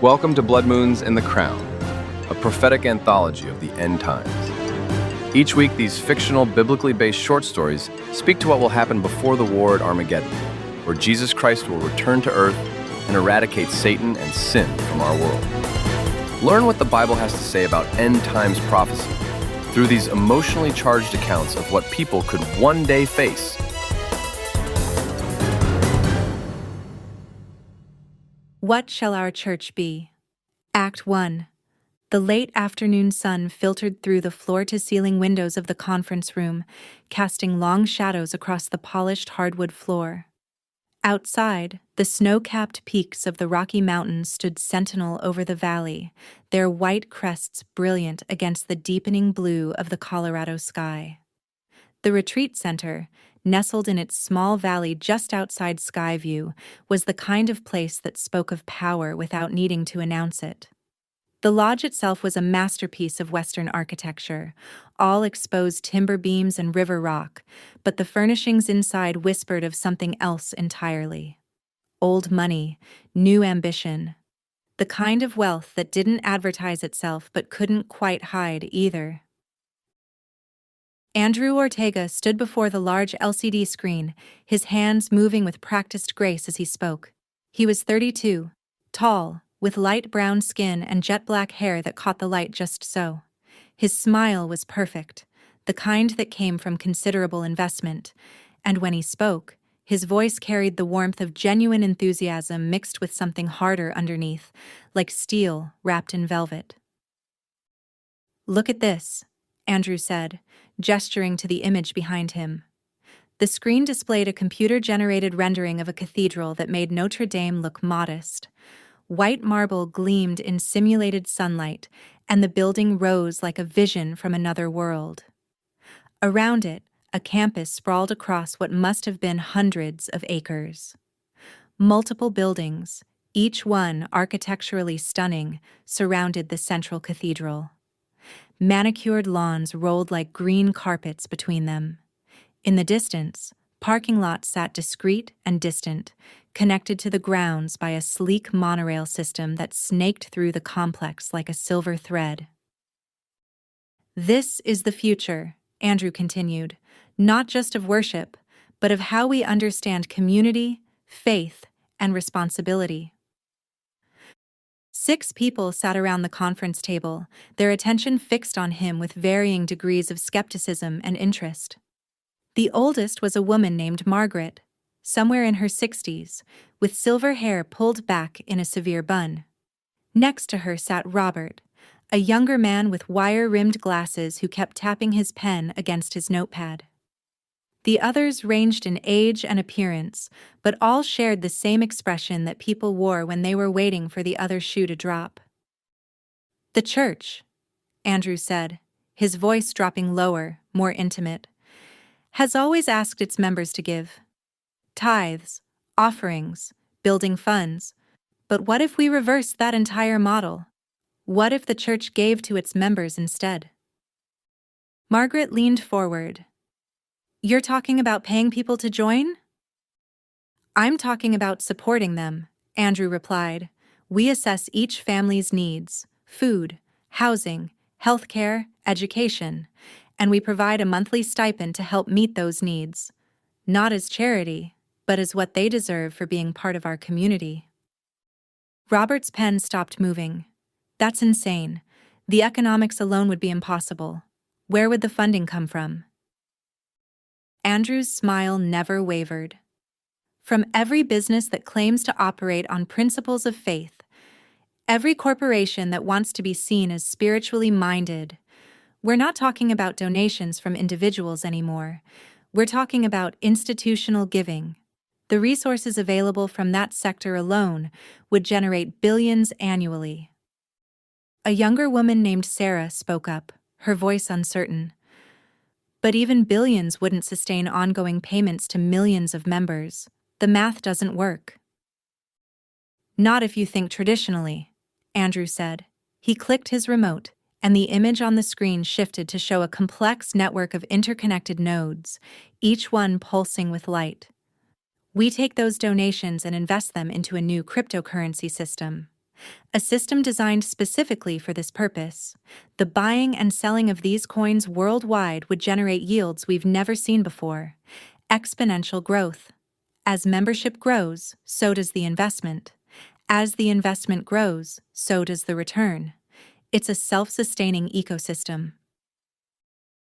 Welcome to Bloodmoons and the Crown, a prophetic anthology of the end times. Each week, these fictional, biblically based short stories speak to what will happen before the war at Armageddon, where Jesus Christ will return to earth and eradicate Satan and sin from our world. Learn what the Bible has to say about end times prophecy through these emotionally charged accounts of what people could one day face. What shall our church be? Act 1. The late afternoon sun filtered through the floor-to-ceiling windows of the conference room, casting long shadows across the polished hardwood floor. Outside, the snow-capped peaks of the Rocky Mountains stood sentinel over the valley, their white crests brilliant against the deepening blue of the Colorado sky. The retreat center, nestled in its small valley just outside Skyview, was the kind of place that spoke of power without needing to announce it. The lodge itself was a masterpiece of Western architecture, all exposed timber beams and river rock, but the furnishings inside whispered of something else entirely. Old money, new ambition. The kind of wealth that didn't advertise itself but couldn't quite hide either. Andrew Ortega stood before the large LCD screen, his hands moving with practiced grace as he spoke. He was 32, tall, with light brown skin and jet black hair that caught the light just so. His smile was perfect, the kind that came from considerable investment, and when he spoke, his voice carried the warmth of genuine enthusiasm mixed with something harder underneath, like steel wrapped in velvet. "Look at this," Andrew said, gesturing to the image behind him. The screen displayed a computer-generated rendering of a cathedral that made Notre Dame look modest. White marble gleamed in simulated sunlight, and the building rose like a vision from another world. Around it, a campus sprawled across what must have been hundreds of acres. Multiple buildings, each one architecturally stunning, surrounded the central cathedral. Manicured lawns rolled like green carpets between them. In the distance, parking lots sat discreet and distant, connected to the grounds by a sleek monorail system that snaked through the complex like a silver thread. "This is the future," Andrew continued, "not just of worship, but of how we understand community, faith, and responsibility." 6 people sat around the conference table, their attention fixed on him with varying degrees of skepticism and interest. The oldest was a woman named Margaret, somewhere in her 60s, with silver hair pulled back in a severe bun. Next to her sat Robert, a younger man with wire-rimmed glasses who kept tapping his pen against his notepad. The others ranged in age and appearance, but all shared the same expression that people wore when they were waiting for the other shoe to drop. "The church," Andrew said, his voice dropping lower, more intimate, "has always asked its members to give. Tithes, offerings, building funds. But what if we reversed that entire model? What if the church gave to its members instead?" Margaret leaned forward. "You're talking about paying people to join?" "I'm talking about supporting them," Andrew replied. "We assess each family's needs: food, housing, healthcare, education, and we provide a monthly stipend to help meet those needs. Not as charity, but as what they deserve for being part of our community." Robert's pen stopped moving. "That's insane. The economics alone would be impossible. Where would the funding come from?" Andrew's smile never wavered. "From every business that claims to operate on principles of faith, every corporation that wants to be seen as spiritually minded. We're not talking about donations from individuals anymore. We're talking about institutional giving. The resources available from that sector alone would generate billions annually." A younger woman named Sarah spoke up, her voice uncertain. "But even billions wouldn't sustain ongoing payments to millions of members. The math doesn't work." "Not if you think traditionally," Andrew said. He clicked his remote, and the image on the screen shifted to show a complex network of interconnected nodes, each one pulsing with light. "We take those donations and invest them into a new cryptocurrency system. a system designed specifically for this purpose. The buying and selling of these coins worldwide would generate yields we've never seen before. Exponential growth. As membership grows, so does the investment. As the investment grows, so does the return. It's a self-sustaining ecosystem.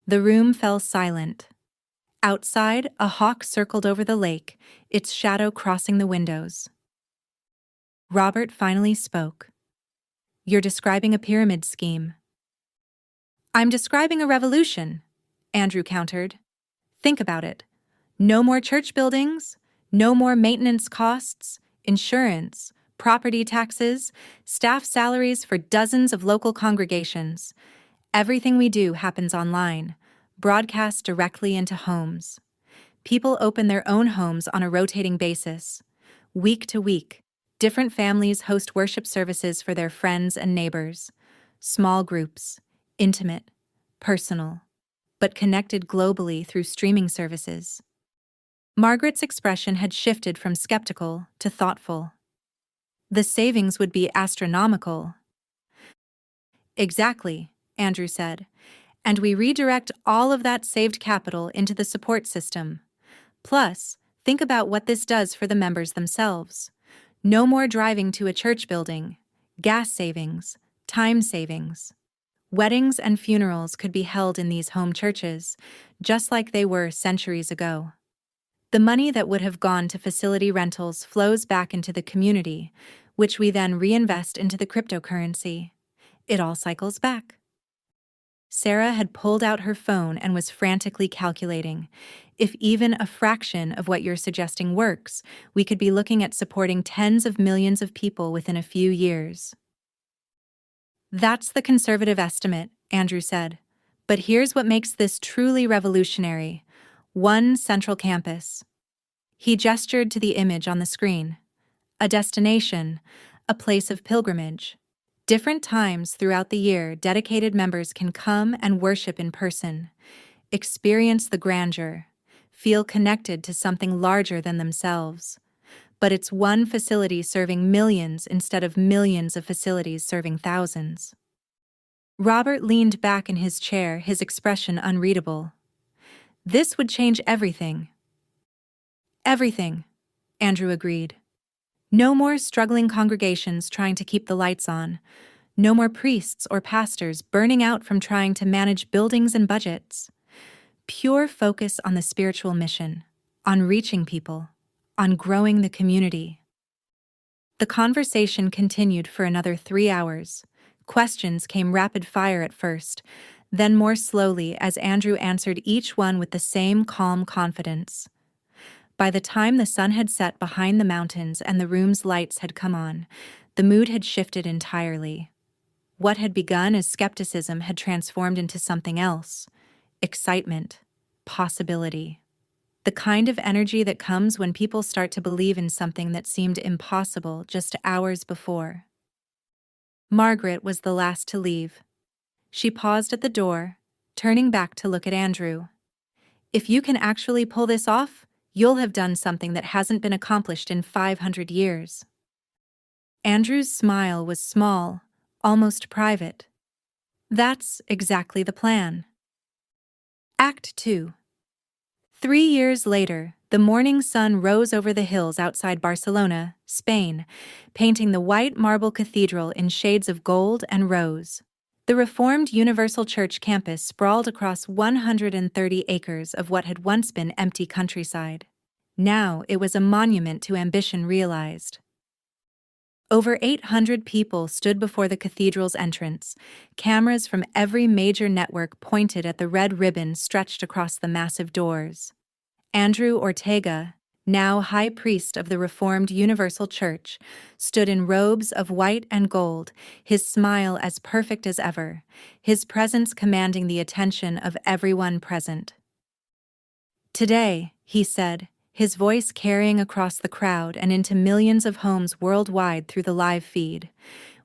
The room fell silent. Outside, a hawk circled over the lake, its shadow crossing the windows. Robert finally spoke. "You're describing a pyramid scheme." "I'm describing a revolution," Andrew countered. "Think about it. No more church buildings, no more maintenance costs, insurance, property taxes, staff salaries for dozens of local congregations. Everything we do happens online, broadcast directly into homes. People open their own homes on a rotating basis. Week to week, different families host worship services for their friends and neighbors. Small groups, intimate, personal, but connected globally through streaming services." Margaret's expression had shifted from skeptical to thoughtful. "The savings would be astronomical." "Exactly," Andrew said. "And we redirect all of that saved capital into the support system. Plus, think about what this does for the members themselves. No more driving to a church building. Gas savings, time savings. Weddings and funerals could be held in these home churches, just like they were centuries ago. The money that would have gone to facility rentals flows back into the community, which we then reinvest into the cryptocurrency. It all cycles back." Sarah had pulled out her phone and was frantically calculating. "If even a fraction of what you're suggesting works, we could be looking at supporting tens of millions of people within a few years." "That's the conservative estimate," Andrew said. "But here's what makes this truly revolutionary. One central campus." He gestured to the image on the screen. "A destination, a place of pilgrimage. Different times throughout the year, dedicated members can come and worship in person, experience the grandeur, feel connected to something larger than themselves. But it's one facility serving millions instead of millions of facilities serving thousands." Robert leaned back in his chair, his expression unreadable. "This would change everything." "Everything," Andrew agreed. "No more struggling congregations trying to keep the lights on. No more priests or pastors burning out from trying to manage buildings and budgets. Pure focus on the spiritual mission, on reaching people, on growing the community." The conversation continued for another 3 hours. Questions came rapid fire at first, then more slowly as Andrew answered each one with the same calm confidence. By the time the sun had set behind the mountains and the room's lights had come on, the mood had shifted entirely. What had begun as skepticism had transformed into something else: excitement, possibility. The kind of energy that comes when people start to believe in something that seemed impossible just hours before. Margaret was the last to leave. She paused at the door, turning back to look at Andrew. "If you can actually pull this off, you'll have done something that hasn't been accomplished in 500 years." Andrew's smile was small, almost private. "That's exactly the plan." Act 2. 3 years later, the morning sun rose over the hills outside Barcelona, Spain, painting the white marble cathedral in shades of gold and rose. The Reformed Universal Church campus sprawled across 130 acres of what had once been empty countryside. Now it was a monument to ambition realized. Over 800 people stood before the cathedral's entrance, cameras from every major network pointed at the red ribbon stretched across the massive doors. Andrew Ortega, now High Priest of the Reformed Universal Church, stood in robes of white and gold, his smile as perfect as ever, his presence commanding the attention of everyone present. "Today," he said, his voice carrying across the crowd and into millions of homes worldwide through the live feed,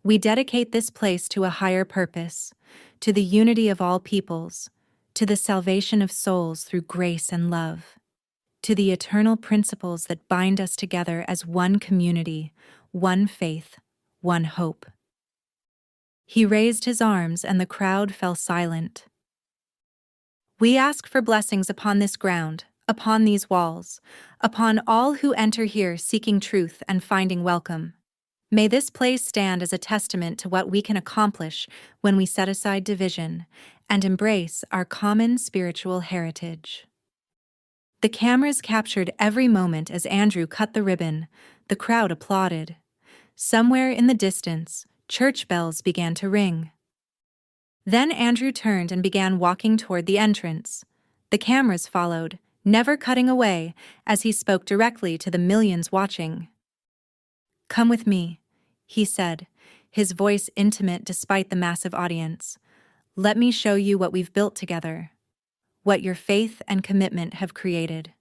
"we dedicate this place to a higher purpose, to the unity of all peoples, to the salvation of souls through grace and love, to the eternal principles that bind us together as one community, one faith, one hope. He raised his arms and the crowd fell silent. We ask for blessings upon this ground, upon these walls, upon all who enter here seeking truth and finding welcome. May this place stand as a testament to what we can accomplish when we set aside division and embrace our common spiritual heritage. The cameras captured every moment as Andrew cut the ribbon. The crowd applauded. Somewhere in the distance, church bells began to ring. Then Andrew turned and began walking toward the entrance. The cameras followed, never cutting away, as he spoke directly to the millions watching. "Come with me," he said, his voice intimate despite the massive audience. "Let me show you what we've built together, what your faith and commitment have created."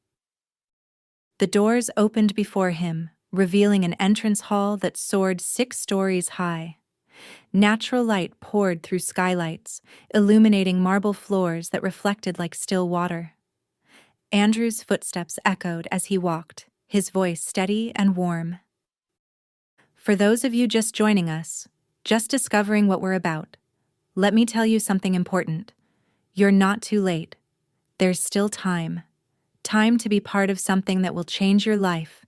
The doors opened before him, revealing an entrance hall that soared 6 stories high. Natural light poured through skylights, illuminating marble floors that reflected like still water. Andrew's footsteps echoed as he walked, his voice steady and warm. "For those of you just joining us, just discovering what we're about, let me tell you something important. You're not too late. There's still time. Time to be part of something that will change your life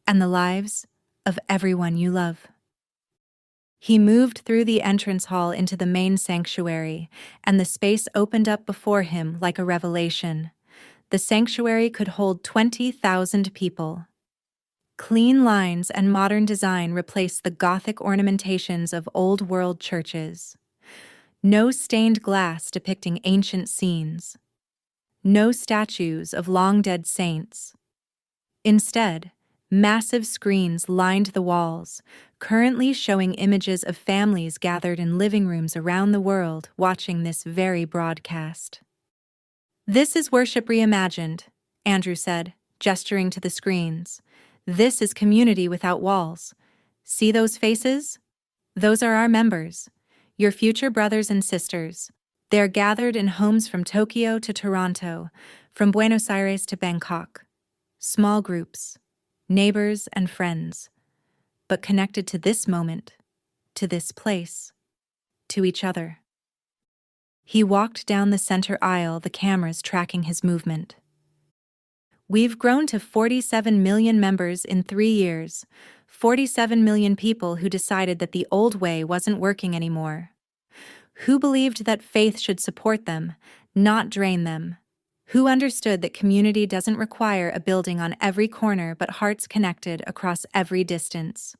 and the lives of everyone you love." He moved through the entrance hall into the main sanctuary, and the space opened up before him like a revelation. The sanctuary could hold 20,000 people. Clean lines and modern design replaced the Gothic ornamentations of old-world churches. No stained glass depicting ancient scenes. No statues of long-dead saints. Instead, massive screens lined the walls, currently showing images of families gathered in living rooms around the world watching this very broadcast. "This is worship reimagined," Andrew said, gesturing to the screens. "This is community without walls. See those faces? Those are our members, your future brothers and sisters. They're gathered in homes from Tokyo to Toronto, from Buenos Aires to Bangkok. Small groups, neighbors and friends, but connected to this moment, to this place, to each other." He walked down the center aisle, the cameras tracking his movement. "We've grown to 47 million members in 3 years, 47 million people who decided that the old way wasn't working anymore. Who believed that faith should support them, not drain them. Who understood that community doesn't require a building on every corner but hearts connected across every distance."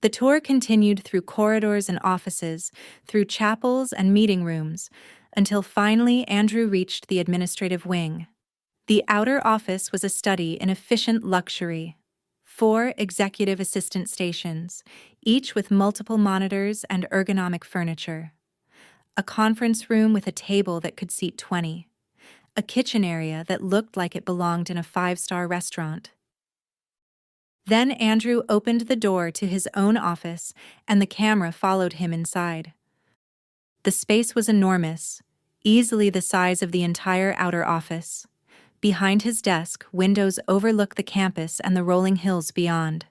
The tour continued through corridors and offices, through chapels and meeting rooms, until finally Andrew reached the administrative wing. The outer office was a study in efficient luxury. 4 executive assistant stations, each with multiple monitors and ergonomic furniture. A conference room with a table that could seat 20. A kitchen area that looked like it belonged in a 5-star restaurant. Then Andrew opened the door to his own office, and the camera followed him inside. The space was enormous, easily the size of the entire outer office. Behind his desk, windows overlooked the campus and the rolling hills beyond.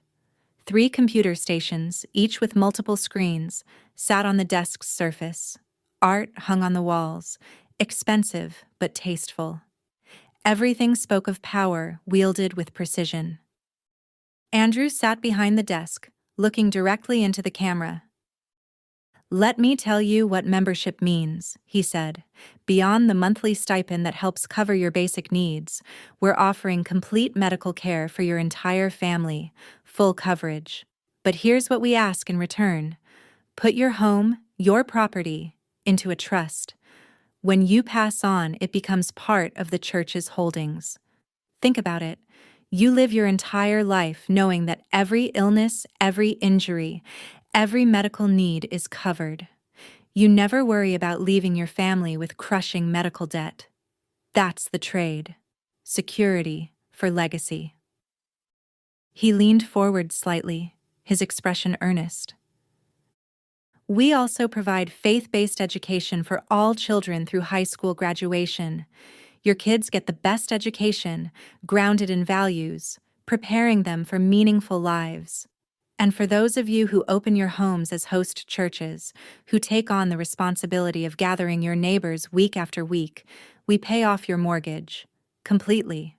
3 computer stations, each with multiple screens, sat on the desk's surface. Art hung on the walls, expensive but tasteful. Everything spoke of power wielded with precision. Andrew sat behind the desk, looking directly into the camera. "Let me tell you what membership means," he said. "Beyond the monthly stipend that helps cover your basic needs, we're offering complete medical care for your entire family, full coverage. But here's what we ask in return. Put your home, your property, into a trust. When you pass on, it becomes part of the church's holdings. Think about it. You live your entire life knowing that every illness, every injury, every medical need is covered. You never worry about leaving your family with crushing medical debt. That's the trade. Security for legacy." He leaned forward slightly, his expression earnest. "We also provide faith-based education for all children through high school graduation. Your kids get the best education, grounded in values, preparing them for meaningful lives. And for those of you who open your homes as host churches, who take on the responsibility of gathering your neighbors week after week, we pay off your mortgage. Completely.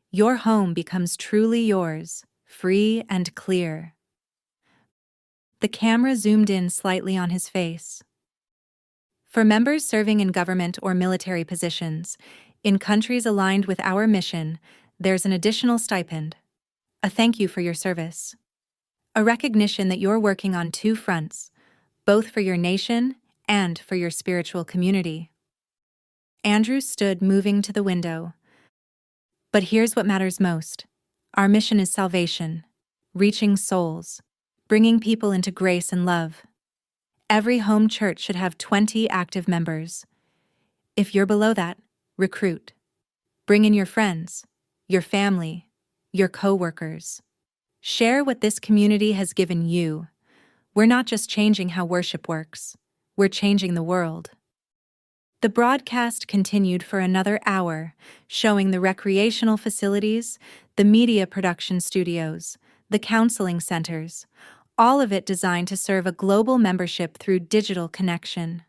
Your home becomes truly yours, free and clear. The camera zoomed in slightly on his face. For members serving in government or military positions, in countries aligned with our mission, there's an additional stipend. A thank you for your service. A recognition that you're working on two fronts, both for your nation and for your spiritual community. Andrew stood moving to the window. But here's what matters most. Our mission is salvation, reaching souls, bringing people into grace and love. Every home church should have 20 active members. If you're below that, recruit. Bring in your friends, your family, your co-workers. Share what this community has given you. We're not just changing how worship works, we're changing the world. The broadcast continued for another hour, showing the recreational facilities, the media production studios, the counseling centers, all of it designed to serve a global membership through digital connection.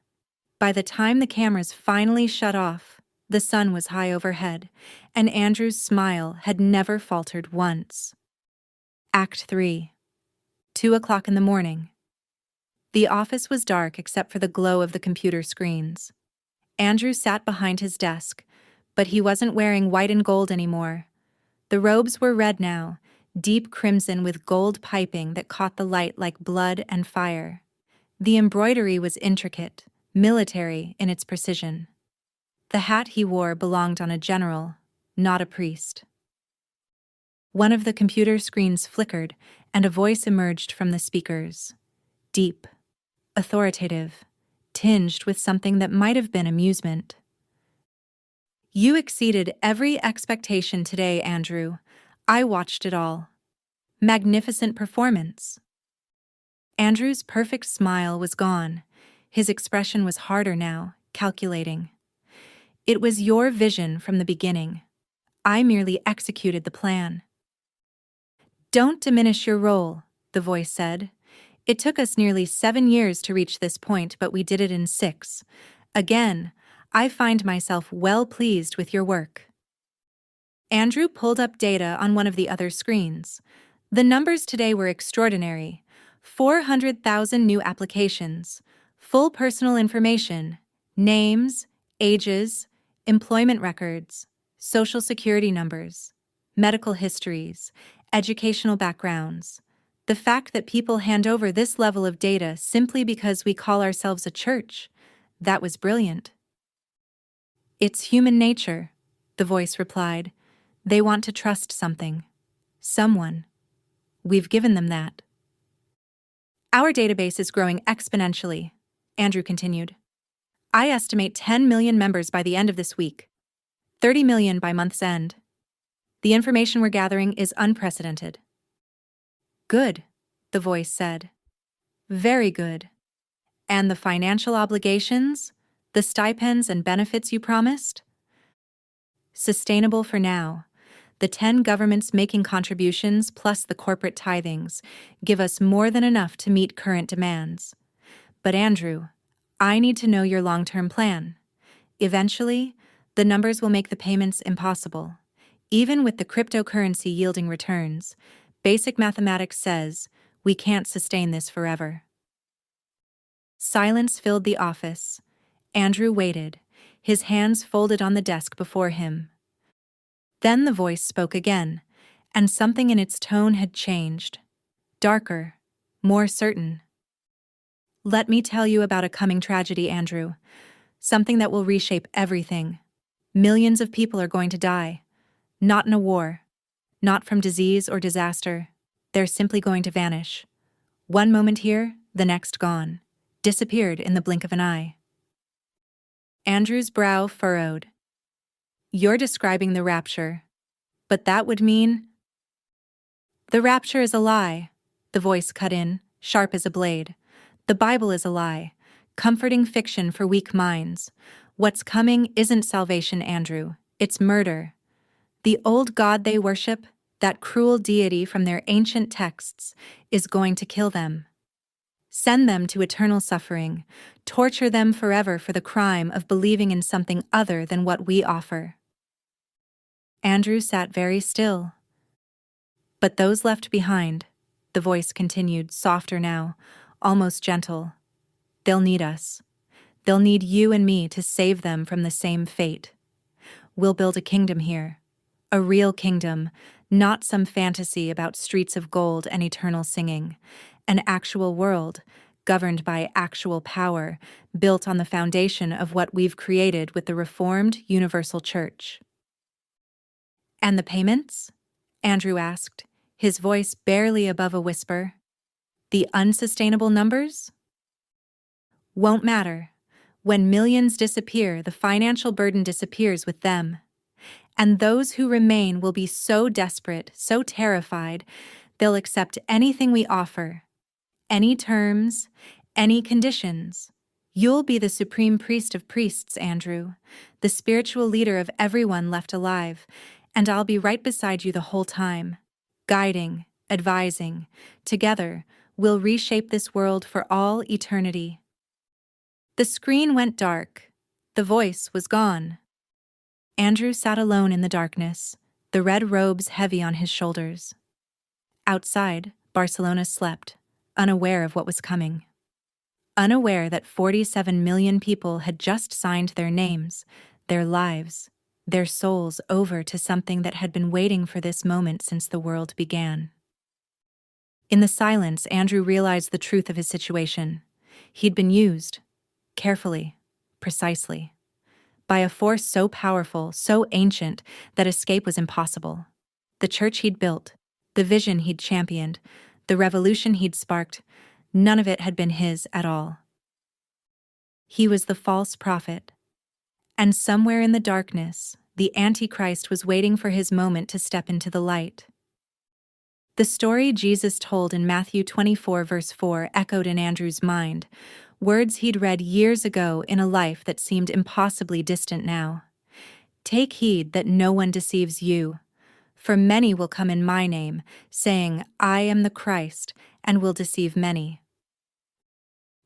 By the time the cameras finally shut off, the sun was high overhead, and Andrew's smile had never faltered once. Act 3. 2 o'clock in the morning. The office was dark except for the glow of the computer screens. Andrew sat behind his desk, but he wasn't wearing white and gold anymore. The robes were red now, deep crimson with gold piping that caught the light like blood and fire. The embroidery was intricate, military in its precision. The hat he wore belonged on a general, not a priest. One of the computer screens flickered, and a voice emerged from the speakers. Deep, authoritative, tinged with something that might have been amusement. You exceeded every expectation today, Andrew. I watched it all. Magnificent performance. Andrew's perfect smile was gone. His expression was harder now, calculating. It was your vision from the beginning. I merely executed the plan. Don't diminish your role, the voice said. It took us nearly 7 years to reach this point, but we did it in 6. Again, I find myself well pleased with your work. Andrew pulled up data on one of the other screens. The numbers today were extraordinary. 400,000 new applications, full personal information, names, ages, employment records, social security numbers, medical histories, educational backgrounds. The fact that people hand over this level of data simply because we call ourselves a church, that was brilliant. It's human nature, the voice replied. They want to trust something. Someone. We've given them that. Our database is growing exponentially, Andrew continued. I estimate 10 million members by the end of this week, 30 million by month's end. The information we're gathering is unprecedented. Good, the voice said. Very good. And the financial obligations? The stipends and benefits you promised? Sustainable for now. The 10 governments making contributions plus the corporate tithings give us more than enough to meet current demands. But Andrew, I need to know your long-term plan. Eventually, the numbers will make the payments impossible. Even with the cryptocurrency yielding returns, basic mathematics says we can't sustain this forever. Silence filled the office. Andrew waited, his hands folded on the desk before him. Then the voice spoke again, and something in its tone had changed. Darker, more certain. Let me tell you about a coming tragedy, Andrew. Something that will reshape everything. Millions of people are going to die. Not in a war. Not from disease or disaster. They're simply going to vanish. One moment here, the next gone. Disappeared in the blink of an eye. Andrew's brow furrowed. You're describing the rapture. But that would mean... The rapture is a lie, the voice cut in, sharp as a blade. The Bible is a lie, comforting fiction for weak minds. What's coming isn't salvation, Andrew. It's murder. The old God they worship, That cruel deity from their ancient texts is going to kill them. Send them to eternal suffering, torture them forever for the crime of believing in something other than what we offer. Andrew sat very still. But those left behind, the voice continued, softer now, almost gentle. They'll need us. They'll need you and me to save them from the same fate. We'll build a kingdom here. A real kingdom, not some fantasy about streets of gold and eternal singing. An actual world, governed by actual power, built on the foundation of what we've created with the Reformed Universal Church. And the payments? Andrew asked, his voice barely above a whisper. The unsustainable numbers? Won't matter. When millions disappear, the financial burden disappears with them. And those who remain will be so desperate, so terrified, they'll accept anything we offer. Any terms, any conditions. You'll be the supreme priest of priests, Andrew, the spiritual leader of everyone left alive, and I'll be right beside you the whole time, guiding, advising. Together, we'll reshape this world for all eternity. The screen went dark. The voice was gone. Andrew sat alone in the darkness, the red robes heavy on his shoulders. Outside, Barcelona slept, unaware of what was coming. Unaware that 47 million people had just signed their names, their lives, their souls over to something that had been waiting for this moment since the world began. In the silence, Andrew realized the truth of his situation. He'd been used, carefully, precisely, by a force so powerful, so ancient, that escape was impossible. The church he'd built, the vision he'd championed, the revolution he'd sparked, none of it had been his at all. He was the false prophet. And somewhere in the darkness, the Antichrist was waiting for his moment to step into the light. The story Jesus told in Matthew 24 verse 4 echoed in Andrew's mind, words he'd read years ago in a life that seemed impossibly distant now. Take heed that no one deceives you. For many will come in my name, saying, I am the Christ, and will deceive many.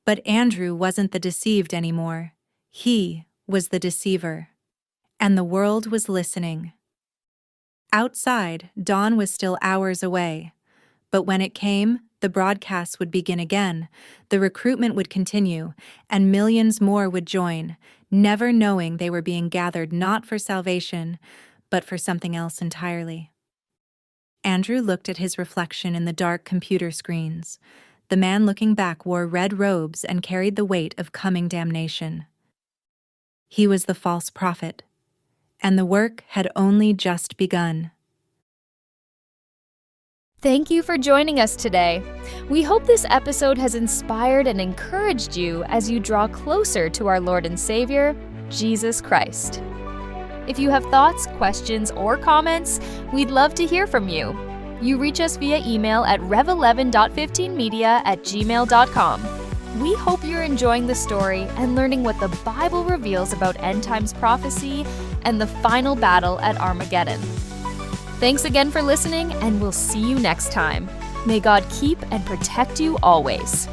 But Andrew wasn't the deceived anymore. He was the deceiver. And the world was listening. Outside, dawn was still hours away. But when it came, the broadcasts would begin again, the recruitment would continue, and millions more would join, never knowing they were being gathered not for salvation, but for something else entirely. Andrew looked at his reflection in the dark computer screens. The man looking back wore red robes and carried the weight of coming damnation. He was the false prophet, and the work had only just begun. Thank you for joining us today. We hope this episode has inspired and encouraged you as you draw closer to our Lord and Savior, Jesus Christ. If you have thoughts, questions, or comments, we'd love to hear from you. You reach us via email at rev11.15media@gmail.com. We hope you're enjoying the story and learning what the Bible reveals about end times prophecy and the final battle at Armageddon. Thanks again for listening, and we'll see you next time. May God keep and protect you always.